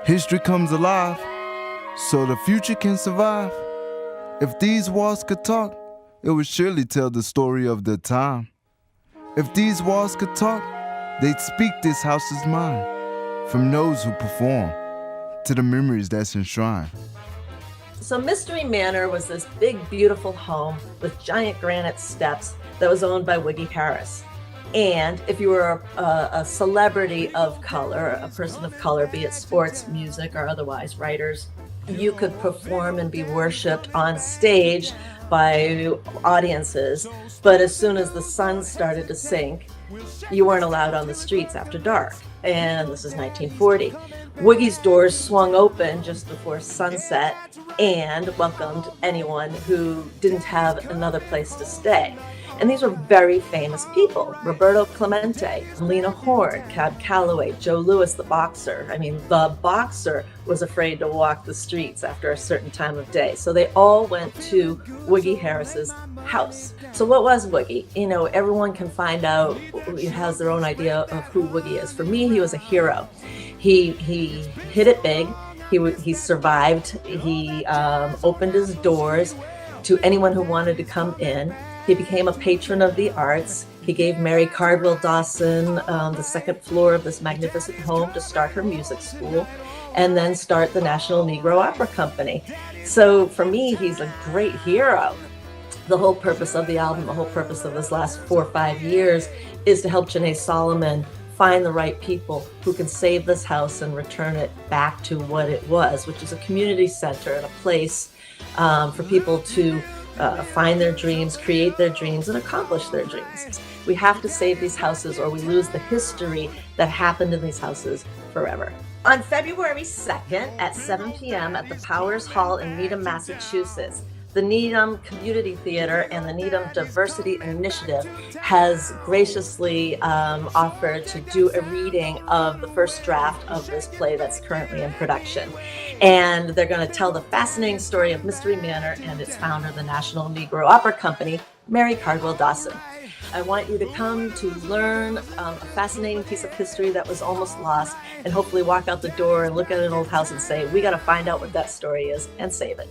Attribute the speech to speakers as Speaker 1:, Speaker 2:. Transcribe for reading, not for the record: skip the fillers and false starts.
Speaker 1: History comes alive, so the future can survive. If these walls could talk, it would surely tell the story of their time. If these walls could talk, they'd speak this house's mind, from those who perform to the memories that's enshrined.
Speaker 2: So Mystery Manor was this big, beautiful home with giant granite steps that was owned by Wiggy Harris. And if you were a celebrity of color, a person of color, be it sports, music, or otherwise, writers, you could perform and be worshipped on stage by audiences. But as soon as the sun started to sink, you weren't allowed on the streets after dark. And this is 1940. Wiggy's doors swung open just before sunset and welcomed anyone who didn't have another place to stay. And these were very famous people: Roberto Clemente, Lena Horne, Cab Calloway, Joe Louis, the boxer. I mean, the boxer was afraid to walk the streets after a certain time of day. So they all went to Wiggy Harris's house. So what was Wiggy? You know, everyone can find out, has their own idea of who Wiggy is. For me, he was a hero. He hit it big. He survived. He opened his doors to anyone who wanted to come in. He became a patron of the arts. He gave Mary Cardwell Dawson the second floor of this magnificent home to start her music school and then start the National Negro Opera Company. So for me, he's a great hero. The whole purpose of the album, the whole purpose of this last 4 or 5 years is to help Janae Solomon find the right people who can save this house and return it back to what it was, which is a community center and a place for people to find their dreams, create their dreams, and accomplish their dreams. We have to save these houses or we lose the history that happened in these houses forever. On February 2nd at 7 p.m. at the Powers Hall in Needham, Massachusetts, the Needham Community Theater and the Needham Diversity Initiative has graciously offered to do a reading of the first draft of this play that's currently in production. And they're going to tell the fascinating story of Mystery Manor and its founder, the National Negro Opera Company, Mary Cardwell Dawson. I want you to come to learn a fascinating piece of history that was almost lost, and hopefully walk out the door and look at an old house and say, we got to find out what that story is and save it.